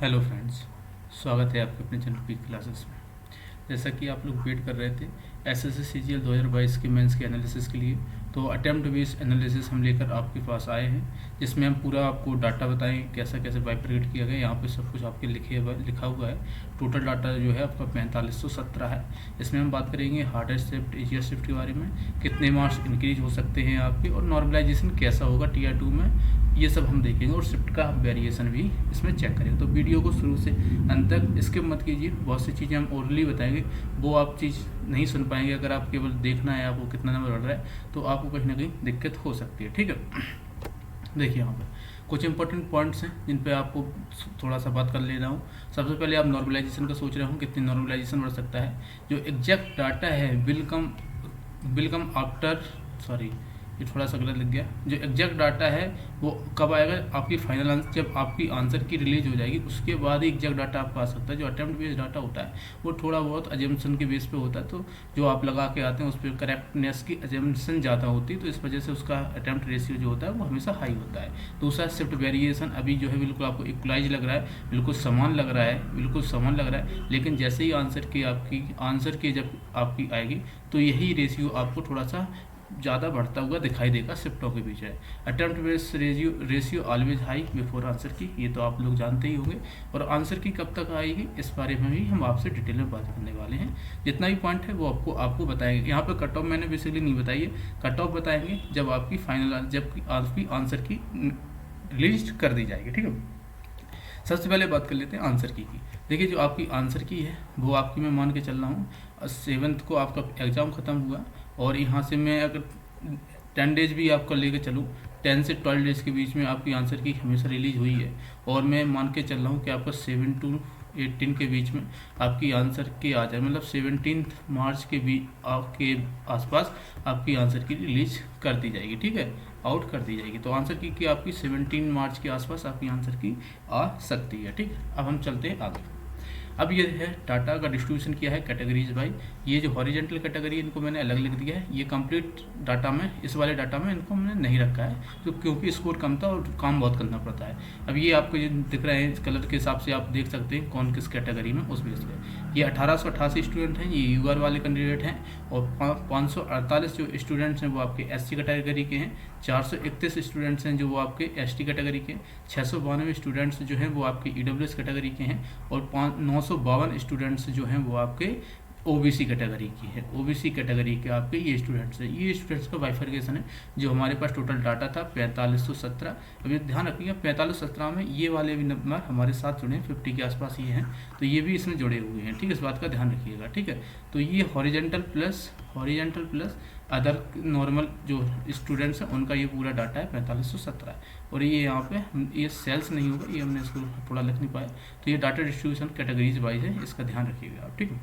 Hello friends, स्वागत है आपके अपने चैनल पीक क्लासेस में। जैसा कि आप लोग वेट कर रहे थे एसएससी सीजीएल 2022 के मेंस के एनालिसिस के लिए, तो अटेम्प्ट बेस्ड एनालिसिस हम लेकर आपके पास आए हैं, जिसमें हम पूरा आपको डाटा बताएंगे कैसा कैसे बाइफरकेट किया गया। यहाँ पे सब कुछ आपके लिखा हुआ है। टोटल डाटा जो है आपका 4517 है। इसमें हम बात करेंगे हार्डेस्ट शिफ्ट, इजिएस्ट शिफ्ट के बारे में, कितने मार्क्स इंक्रीज हो सकते हैं आपके, और नॉर्मलाइजेशन कैसा होगा टीयर 2 में, ये सब हम देखेंगे। और शिफ्ट का वेरिएशन भी इसमें चेक करेंगे। तो वीडियो को शुरू से अंत तक स्किप मत कीजिए। बहुत सी चीज़ें हम ओरली बताएंगे, वो आप चीज़ नहीं सुन पाएंगे। अगर आप केवल देखना है आपको कितना नंबर बढ़ रहा है, तो आपको कहीं ना कहीं दिक्कत हो सकती है। ठीक है, देखिए यहाँ पे कुछ इंपॉर्टेंट पॉइंट्स हैं जिन पे आपको थोड़ा सा बात कर ले रहा हूँ। सबसे पहले आप नॉर्मलाइजेशन का सोच रहे हो कितनी नॉर्मलाइजेशन बढ़ सकता है। जो एग्जैक्ट डाटा है विल कम आफ्टर, सॉरी ये थोड़ा सा गलत लग गया। जो एग्जैक्ट डाटा है वो कब आएगा, आपकी फाइनल आंसर जब आपकी आंसर की रिलीज हो जाएगी उसके बाद ही एग्जैक्ट डाटा आपका आ सकता है। जो अटेम्प्ट बेस्ड डाटा होता है वो थोड़ा बहुत अजम्पशन के बेस पे होता है, तो जो आप लगा के आते हैं उस पर करेक्टनेस की अजम्पशन ज़्यादा होती है, तो इस वजह से उसका अटेम्प्ट रेशियो जो होता है वो हमेशा हाई होता है। दूसरा शिफ्ट वेरिएशन अभी जो है बिल्कुल आपको इक्वलाइज लग रहा है, बिल्कुल समान लग रहा है, बिल्कुल समान लग रहा है। लेकिन जैसे ही आंसर की जब आपकी आएगी तो यही रेशियो आपको थोड़ा सा ज़्यादा बढ़ता हुआ दिखाई देगा शिफ्टों के बीच है। Attempt based ratio always high before answer की, ये तो आप लोग जानते ही होंगे। और आंसर की कब तक आएगी इस बारे में भी हम आपसे डिटेल में बात करने वाले हैं। जितना भी पॉइंट है वो आपको बताएंगे। यहाँ पर कट ऑफ मैंने बेसिकली नहीं बताई है, कट ऑफ बताएंगे जब आपकी आंसर की लिस्ट कर दी जाएगी। ठीक है, सबसे पहले बात कर लेते हैं आंसर की। देखिए जो आपकी आंसर की है वो आपकी मैं मान के चल रहा हूँ 7th को आपका एग्ज़ाम ख़त्म हुआ, और यहाँ से मैं अगर 10 डेज भी आपका लेके चलूँ, 10 से 12 डेज के बीच में आपकी आंसर की हमेशा रिलीज हुई है। और मैं मान के चल रहा हूँ कि आपका 7 to 18 के बीच में आपकी आंसर की आ जाए, मतलब 17 मार्च के बीच आपके आसपास आपकी आंसर की रिलीज कर दी जाएगी। ठीक है, आउट कर दी जाएगी। तो आंसर की आपकी 17 मार्च के आसपास आपकी आंसर की आ सकती है। ठीक है, अब हम चलते हैं आगे। अब ये है डाटा का डिस्ट्रीब्यूशन किया है कैटेगरीज बाई। ये जो हॉरिजेंटल कैटेगरी इनको मैंने अलग लिख दिया है, ये कंप्लीट डाटा में, इस वाले डाटा में इनको मैंने नहीं रखा है तो क्योंकि स्कोर कम था और काम बहुत करना पड़ता है। अब ये आपको ये दिख रहे हैं कलर के हिसाब से, आप देख सकते हैं कौन किस कैटेगरी में, उस बेस पे। ये 1888 स्टूडेंट हैं, ये यूआर वाले कैंडिडेट हैं। और 548 जो स्टूडेंट्स हैं वो आपके एससी कैटेगरी के हैं। 431 स्टूडेंट्स हैं जो वो आपके एसटी कैटेगरी के हैं। 692 स्टूडेंट्स जो हैं वो आपके ईडब्ल्यूएस कैटेगरी के हैं। और 952 स्टूडेंट्स जो हैं वो आपके ओबीसी कैटेगरी की है। ओबीसी कैटेगरी के आपके ये स्टूडेंट्स हैं। ये स्टूडेंट्स का बाइफर्केशन है। जो हमारे पास टोटल डाटा था 4517। अभी ध्यान रखिएगा 4517 में ये वाले भी नंबर हमारे साथ जुड़े हैं, 50 के आसपास ये हैं, तो ये भी इसमें जुड़े हुए हैं। ठीक है, इस बात का ध्यान रखिएगा। ठीक है, तो ये हॉरिजेंटल प्लस अदर नॉर्मल जो स्टूडेंट्स हैं उनका ये पूरा डाटा है 4517। और ये यहाँ पे ये सेल्स नहीं होगा, ये हमने इसको थोड़ा लिख नहीं पाया। तो ये डाटा डिस्ट्रीब्यूशन कैटेगरीज वाइज है, इसका ध्यान रखिएगा आप। ठीक है,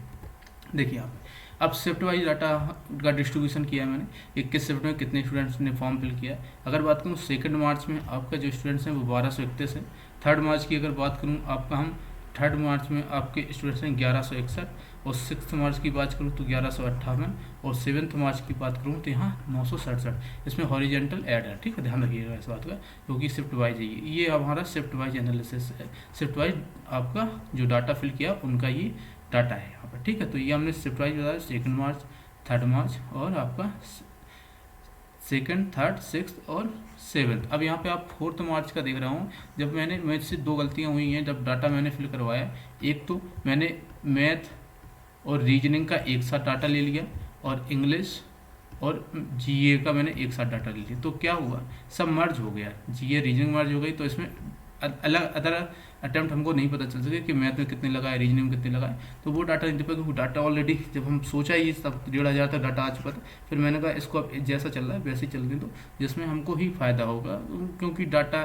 देखिए यहाँ पे अब शिफ्ट वाइज डाटा का डिस्ट्रीब्यूशन किया है मैंने, 21 शिफ्ट में कितने स्टूडेंट्स ने फॉर्म फिल किया है। अगर बात करूँ 2 मार्च में आपका जो स्टूडेंट्स हैं वो 1231 है। 3 मार्च की अगर बात करूँ आपका, हम 3 मार्च में आपके स्टूडेंट्स हैं 1161। और 6 मार्च की बात करूँ तो 1158। और 7 मार्च की बात करूँ तो यहाँ 967। इसमें हॉरिजेंटल ऐड है। ठीक है, ध्यान रखिएगा इस बात का, क्योंकि शिफ्ट वाइज है ये हमारा शिफ्ट वाइज एनालिसिस है। शिफ्ट वाइज आपका जो डाटा फिल किया उनका ये डाटा है यहाँ पर। ठीक है, तो ये हमने शिफ्ट वाइज बताया 2 मार्च, 3 मार्च और आपका 2nd, 3rd, 6th और 7th। अब यहाँ पे आप 4th मार्च का देख रहा हूँ। जब मेरे से 2 गलतियाँ हुई हैं जब डाटा मैंने फिल करवाया। एक तो मैंने मैथ और रीजनिंग का एक साथ डाटा ले लिया, और इंग्लिश और जीए का मैंने एक साथ डाटा ले लिया। तो क्या हुआ, सब मर्ज हो गया, जीए रीजनिंग मर्ज हो गई। तो इसमें अलग अदर अटैम्प्ट हमको नहीं पता चल सके कि मैथ में कितने लगाए, रीजनिंग में कितने लगाए। तो वो डाटा नहीं दे पाया, क्योंकि डाटा ऑलरेडी जब हम सोचा ही तब 1500 तक डाटा आ चुका था। फिर मैंने कहा इसको अब जैसा चल रहा है वैसे ही चलने दो, जिसमें हमको ही फ़ायदा होगा। क्योंकि डाटा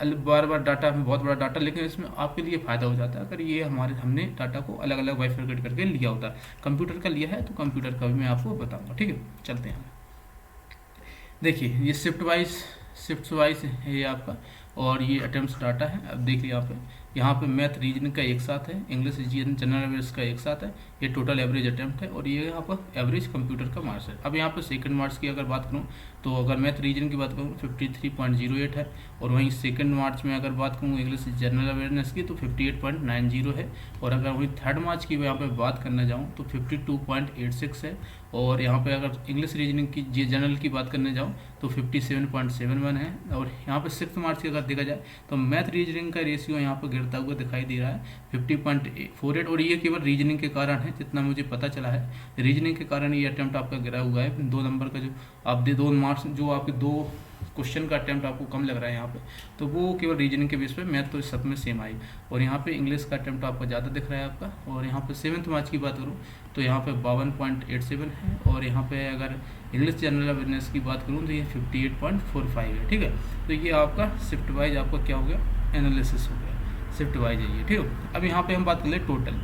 बार बार डाटा में बहुत बड़ा डाटा, लेकिन इसमें आपके लिए फ़ायदा हो जाता है अगर ये हमने डाटा को अलग अलग बाइफरकेट करके लिया होता है। कंप्यूटर का लिया है तो कंप्यूटर का भी मैं आपको बताऊँगा। ठीक है, चलते हैं। देखिए ये शिफ्ट वाइज है ये आपका, और ये अटेम्प्ट्स डाटा है। अब देखिए यहाँ पे मैथ रीजनिंग का एक साथ है, इंग्लिश जनरल अवेयर्स का एक साथ है, ये टोटल एवरेज अटैम्प्ट है और ये यहाँ पर एवरेज कंप्यूटर का मार्क्स है। अब यहाँ पर सेकंड मार्क्स की अगर बात करूँ तो अगर मैथ रीजनिंग की बात करूँ 53.08 है, और वहीं सेकंड मार्च में अगर बात करूँ इंग्लिश जनरल अवेयरनेस की तो 58.90 है, और अगर वहीं थर्ड मार्च की यहाँ पे बात करने जाऊँ तो 52.86 है, और यहाँ पे अगर इंग्लिश रीजनिंग की जनरल की बात करने जाऊँ तो 57.71 है, और यहाँ पे सिक्स मार्च की अगर देखा जाए तो मैथ रीजनिंग का रेशियो यहाँ पर गिरता हुआ दिखाई दे रहा है 50.48, और ये केवल रीजनिंग के कारण है जितना मुझे पता चला है। रीजनिंग के कारण ये अटैम्प्ट आपका गिरा हुआ है, 2 नंबर का जो आप दे 2 मार्क्स जो आपके 2 क्वेश्चन का अटैम्प्ट आपको कम लग रहा है यहाँ पे, तो वो केवल रीजनिंग के बेस पे, मैथ तो सब में सेम आई, और यहाँ पे इंग्लिश का अटैम्प्ट आपका ज़्यादा दिख रहा है आपका। और यहाँ पे 7th मार्च की बात करूँ तो यहाँ पे 52.87 है, और यहाँ पे अगर इंग्लिश जनरल अवेयरनेस की बात करूँ तो ये 58.45 है, ठीक है। तो ये आपका शिफ्ट वाइज आपका क्या हो गया, एनालिसिस हो गया, शिफ्ट वाइज है ये, ठीक है। अब यहाँ पे हम बात कर ले टोटल,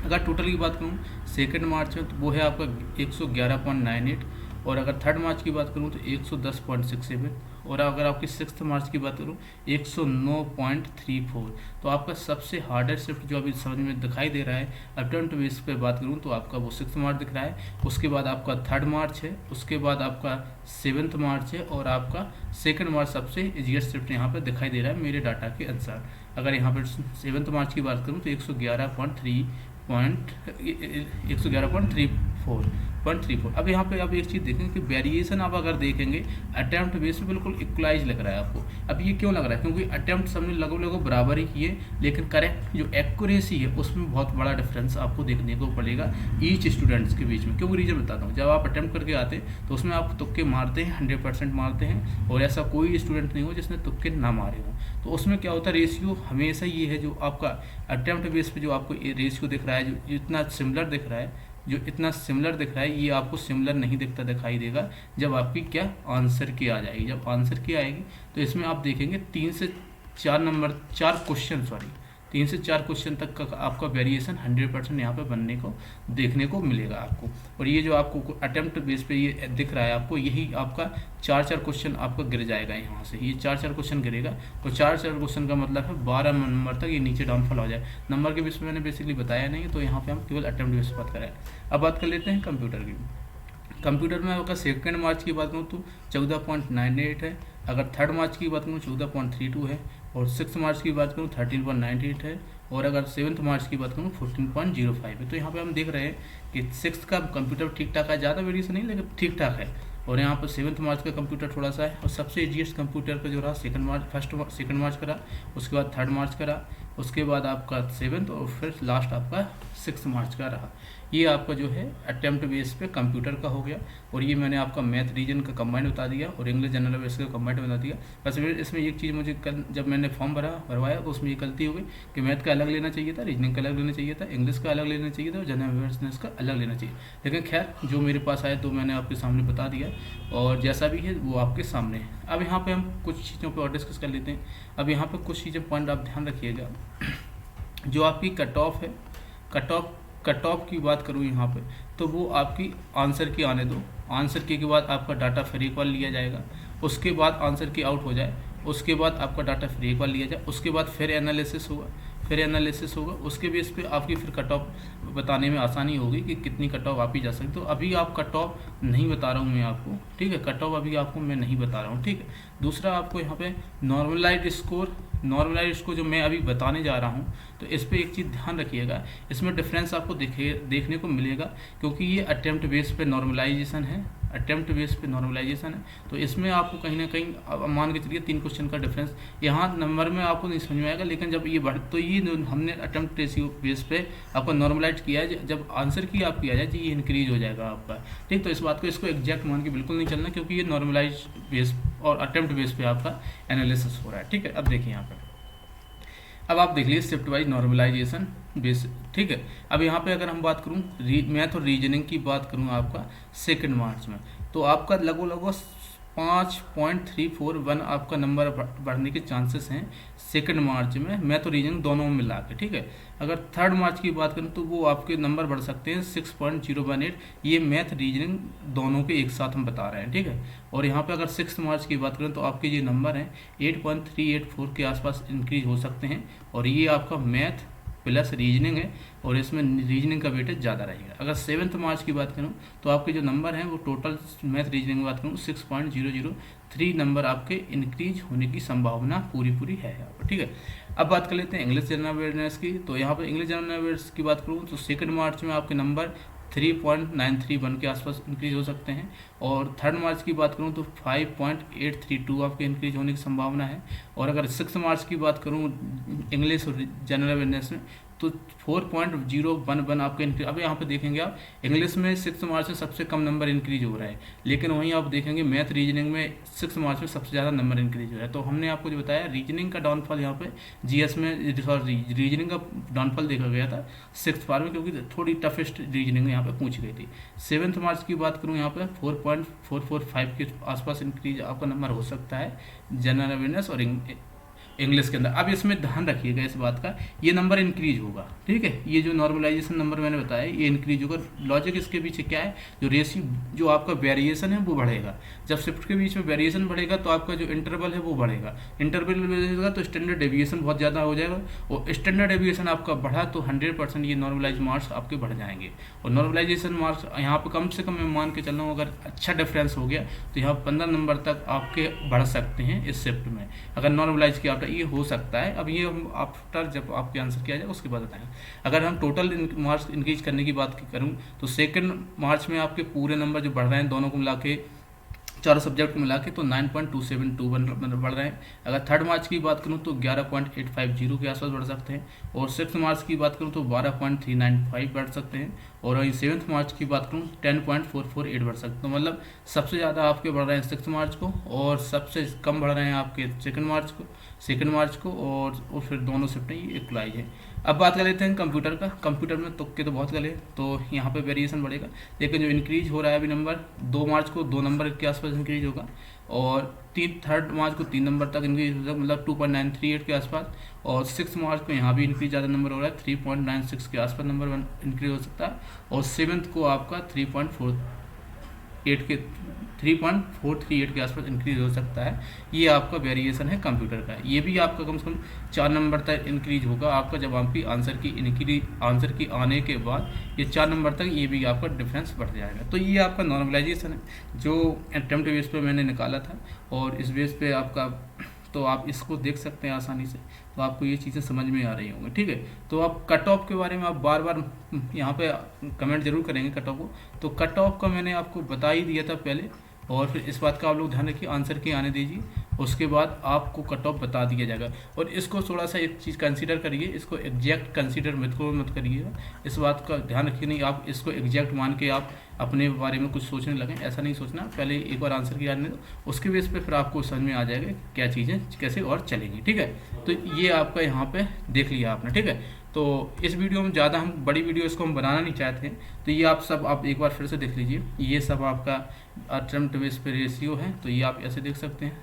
अगर टोटल की बात करूँ सेकेंड मार्च में तो वो है आपका 111.98, और अगर थर्ड मार्च की बात करूँ तो 110.67, और अगर आपकी सिक्स्थ मार्च की बात करूँ 109.34। तो आपका सबसे हार्डेस्ट शिफ्ट जो अभी समझ में दिखाई दे रहा है अटेम्प्ट बेस पे बात करूँ तो आपका वो सिक्स्थ मार्च दिख रहा है, उसके बाद आपका थर्ड मार्च है, उसके बाद आपका 7th मार्च है, और आपका सेकंड मार्च सबसे इजीएस्ट शिफ्ट यहाँ पर दिखाई दे रहा है मेरे डाटा के अनुसार। अगर यहाँ पर 7th मार्च की बात करूँ तो 111.34। अब यहाँ पे आप एक चीज़ देखेंगे कि वेरिएशन आप अगर देखेंगे अटैम्प्ट बेस पे बिल्कुल इक्वलाइज लग रहा है आपको। अब ये क्यों लग रहा है, क्योंकि अटैम्प्ट सबने लगभग बराबर ही किए, लेकिन करेक्ट जो एक्यूरेसी है उसमें बहुत बड़ा डिफरेंस आपको देखने को पड़ेगा ईच स्टूडेंट्स के बीच में। क्योंकि रीजन बताता हूँ, जब आप अटैम्प्ट करके आते तो उसमें आप तुक्के मारते हैं, 100% मारते हैं, और ऐसा कोई स्टूडेंट नहीं हो जिसने तुक्के ना मारे हों। तो उसमें क्या होता है, रेशियो हमेशा ये है जो आपका अटैम्प्ट बेस पे जो आपको रेशियो दिख रहा है, जो इतना सिमिलर दिख रहा है, ये आपको सिमिलर नहीं दिखता दिखाई देगा जब आपकी क्या आंसर की आ जाएगी। जब आंसर की आएगी तो इसमें आप देखेंगे 3 से 4 क्वेश्चन तक का आपका वेरिएशन 100% यहाँ पे बनने को देखने को मिलेगा आपको। और ये जो आपको अटेम्प्ट बेस पे ये दिख रहा है आपको, यही आपका 4 क्वेश्चन आपका गिर जाएगा यहाँ से, ये 4 क्वेश्चन गिरेगा, और 4 क्वेश्चन का मतलब है 12 नंबर तक ये नीचे डाउनफॉल हो जाए। नंबर के बेस पे मैंने बेसिकली बताया नहीं, तो यहाँ पर हम केवल अटेम्प्ट बेस पर बात करें। अब बात कर लेते हैं कंप्यूटर की। कंप्यूटर में अगर सेकेंड मार्च की बात करूँ तो 14.98 है, अगर थर्ड मार्च की बात करूँ 14.32 है, और सिक्स मार्च की बात करूँ 13.98 है, और अगर 7th मार्च की बात करूँ 14.05 है। तो यहाँ पे हम देख रहे हैं कि सिक्स का कंप्यूटर ठीक ठाक है, ज़्यादा वेरिएशन नहीं लेकिन ठीक ठाक है, और यहाँ पर 7th मार्च का कंप्यूटर थोड़ा सा है, और सबसे ईजीएस्ट कंप्यूटर का जो रहा सेकंड मार्च करा, उसके बाद थर्ड मार्च करा, उसके बाद आपका 7th, और फिर लास्ट आपका 6 मार्च का रहा। ये आपका जो है अटेम्प्ट बेस पे कंप्यूटर का हो गया, और ये मैंने आपका मैथ रीजन का कंबाइंड बता दिया और इंग्लिश जनरल बेस का कंबाइंड बता दिया। बस इसमें एक चीज़ मुझे कल जब मैंने फॉर्म भरवाया तो उसमें ये गलती हो गई कि मैथ का अलग लेना चाहिए था, रीजनिंग का अलग लेना चाहिए था, इंग्लिश का अलग लेना चाहिए था, और जनरल अवेयरनेस का अलग लेना चाहिए। लेकिन खैर जो मेरे पास आया तो मैंने आपके सामने बता दिया, और जैसा भी है वो आपके सामने है। अब यहाँ पर हम कुछ चीज़ों पर और डिस्कस कर लेते हैं। अब यहाँ पर कुछ चीज़ें पॉइंट आप ध्यान रखिएगा। जो आपकी कट ऑफ है, कट ऑफ की बात करूँ यहाँ पे तो वो आपकी आंसर की आने दो, आंसर की के बाद आपका डाटा फिर एक बार लिया जाएगा, उसके बाद आंसर की आउट हो जाए, उसके बाद आपका डाटा फिर एक बार लिया जाए, उसके बाद फिर एनालिसिस होगा, उसके बेस पे आपकी फिर कट ऑफ बताने में आसानी होगी कि कितनी कट ऑफ आप ही जा सकते हो। अभी आप कट ऑफ नहीं बता रहा हूँ मैं आपको, ठीक है, कट ऑफ अभी आपको मैं नहीं बता रहा हूँ, ठीक है। दूसरा आपको यहाँ पे नॉर्मलाइज्ड स्कोर जो मैं अभी बताने जा रहा हूँ, तो इस पर एक चीज़ ध्यान रखिएगा, इसमें डिफरेंस आपको देखने को मिलेगा, क्योंकि ये अटेम्प्ट बेस पे नॉर्मलाइजेशन है, तो इसमें आपको कहीं ना कहीं मान के चलिए 3 क्वेश्चन का डिफरेंस यहाँ नंबर में आपको नहीं समझ में आएगा, लेकिन जब ये बढ़ तो ये हमने अटेम्प्ट रेशियो बेस पे आपको नॉर्मलाइज किया है, जब आंसर की आपकी आ जाए ये इंक्रीज हो जाएगा आपका, ठीक। तो इस बात को इसको एग्जैक्ट मान के बिल्कुल नहीं चलना, क्योंकि ये नॉर्मलाइज बेस और अटेम्प्ट बेस पे आपका एनालिसिस हो रहा है, ठीक है। अब देखिए यहाँ पर, अब आप देख लीजिए शिफ्ट वाइज नॉर्मलाइजेशन बेस, ठीक है। अब यहाँ पे अगर हम बात करूँ मैथ और रीजनिंग की बात करूँ आपका सेकंड मार्च में, तो आपका लगभग 5.341 आपका नंबर बढ़ने के चांसेस हैं सेकंड मार्च में, मैथ और रीजनिंग दोनों में मिला के, ठीक है। अगर थर्ड मार्च की बात करें तो वो आपके नंबर बढ़ सकते हैं 6.018, ये मैथ रीजनिंग दोनों के एक साथ हम बता रहे हैं, ठीक है। और यहाँ पे अगर 6 मार्च की बात करें तो आपके ये नंबर हैं 8.384 के आसपास इंक्रीज हो सकते हैं, और ये आपका मैथ प्लस रीजनिंग है, और इसमें रीजनिंग का वेटेज ज़्यादा रहेगा। अगर 7 मार्च की बात करूँ तो आपके जो नंबर हैं वो टोटल मैथ रीजनिंग की बात करूँ 6.003 नंबर आपके इंक्रीज होने की संभावना पूरी है यहाँ पर, ठीक है। अब बात कर लेते हैं इंग्लिश जनरल अवेयरनेस की। तो यहाँ पर इंग्लिश जनरल अवेयरनेस की बात करूँ तो 2 मार्च में आपके नंबर 3.931 के आसपास इंक्रीज हो सकते हैं, और 3 मार्च की बात करूं तो 5.832 आपके इंक्रीज होने की संभावना है। और अगर 6 मार्च की बात करूं इंग्लिश और जनरल अवेयरनेस में तो 4.011 आपके इंक्रीज। अब यहाँ पे देखेंगे आप इंग्लिश में 6 मार्च से सबसे कम नंबर इंक्रीज हो रहा है, लेकिन वहीं आप देखेंगे मैथ रीजनिंग में 6 मार्च में सबसे ज़्यादा नंबर इंक्रीज हो रहा है। तो हमने आपको जो बताया रीजनिंग का डाउनफॉल यहाँ पे जीएस में, सॉरी रीजनिंग का डाउनफॉल देखा गया था 6 मार्च में, क्योंकि थोड़ी टफेस्ट रीजनिंग यहाँ पे पूछी गई थी। 7 मार्च की बात करूँ यहाँ पे 4.445 के आसपास इंक्रीज आपका नंबर हो सकता है जनरल अवेयरनेस और इंग्लिश के अंदर। अब इसमें ध्यान रखिएगा इस बात का, ये नंबर इंक्रीज होगा, ठीक है। ये जो नॉर्मलाइजेशन नंबर मैंने बताया ये इंक्रीज होगा। लॉजिक इसके पीछे क्या है, जो रेशियो जो आपका वेरिएशन है वो बढ़ेगा। जब शिफ्ट के बीच में वेरिएशन बढ़ेगा तो आपका जो इंटरवल है वो बढ़ेगा, इंटरवल बढ़ेगा तो स्टैंडर्ड डेविएशन बहुत ज़्यादा हो जाएगा, और स्टैंडर्ड डेविएशन आपका बढ़ा तो 100% ये नॉर्मलाइज मार्क्स आपके बढ़ जाएंगे। और नॉर्मलाइजेशन मार्क्स यहाँ पर कम से कम मैं मान के चल रहा हूँ, अगर अच्छा डिफरेंस हो गया तो यहाँ 15 नंबर तक आपके बढ़ सकते हैं इस शिफ्ट में, अगर नॉर्मलाइज किया ये हो सकता है। अब ये हम आफ्टर जब आपके आंसर किया जाए उसके बाद बताएंगे। अगर हम टोटल मार्क्स इंक्रीज करने की बात करूं तो 2 मार्च में आपके पूरे नंबर जो बढ़ रहे हैं दोनों को मिला के, चारों सब्जेक्ट को मिला के, तो 9.2721 बढ़ रहे हैं। अगर 3 मार्च की बात करूं तो 11.850 के आसपास बढ़ सकते हैं, और 6 मार्च की बात करूं तो 12.395 बढ़ सकते हैं, और वहीं 7 मार्च की बात करूं 10.448 बढ़ सकते हैं। तो मतलब सबसे ज़्यादा आपके बढ़ रहे हैं 6 मार्च को, और सबसे कम बढ़ रहे हैं आपके 2 मार्च को, और फिर दोनों शिफ्टें ये इक्वलाइज है। अब बात कर लेते हैं कंप्यूटर का। कंप्यूटर में तुक्के तो बहुत गले, तो यहाँ पे वेरिएशन बढ़ेगा, लेकिन जो इंक्रीज हो रहा है अभी नंबर 2 मार्च को 2 नंबर के आसपास इंक्रीज होगा, और 3 मार्च को 3 नंबर तक इंक्रीज होगा, मतलब 2.938 के आसपास। और 6 मार्च को यहाँ भी इंक्रीज ज़्यादा नंबर हो रहा है, 3.96 के आसपास नंबर इंक्रीज हो सकता है, और 7th को आपका 3.438 के आसपास इंक्रीज हो सकता है। ये आपका वेरिएशन है कंप्यूटर का। ये भी आपका कम से कम 4 नंबर तक इंक्रीज होगा आपका, जब आपकी आंसर की आने के बाद ये 4 नंबर तक ये भी आपका डिफरेंस बढ़ जाएगा। तो ये आपका नॉर्मलाइजेशन है जो अटेम्प्ट बेस पे मैंने निकाला था, और इस बेस पे आपका, तो आप इसको देख सकते हैं आसानी से, तो आपको ये चीज़ें समझ में आ रही होंगी, ठीक है। तो आप कट ऑफ के बारे में आप बार बार यहाँ पे कमेंट जरूर करेंगे कट ऑफ को, तो कट ऑफ का मैंने आपको बता ही दिया था पहले, और फिर इस बात का आप लोग ध्यान रखिए, आंसर की आने दीजिए, उसके बाद आपको कट ऑफ बता दिया जाएगा। और इसको थोड़ा सा एक चीज़ कंसीडर करिए, इसको एग्जैक्ट कंसीडर मत करिएगा, इस बात का ध्यान रखिए, नहीं आप इसको एग्जैक्ट मान के आप अपने बारे में कुछ सोचने लगें, ऐसा नहीं सोचना। पहले एक बार आंसर की आने दो, उसके बेस पे फिर आपको समझ में आ जाएगा क्या चीज़ें कैसे और चलेंगी, ठीक है। तो ये आपका यहाँ पे देख लिया आपने, ठीक है। तो इस वीडियो में ज़्यादा हम बड़ी वीडियो इसको हम बनाना नहीं चाहते हैं, तो ये आप एक बार फिर से देख लीजिए। ये सब आपका अटेम्प्ट बेस पे रेशियो है, तो ये आप ऐसे देख सकते हैं।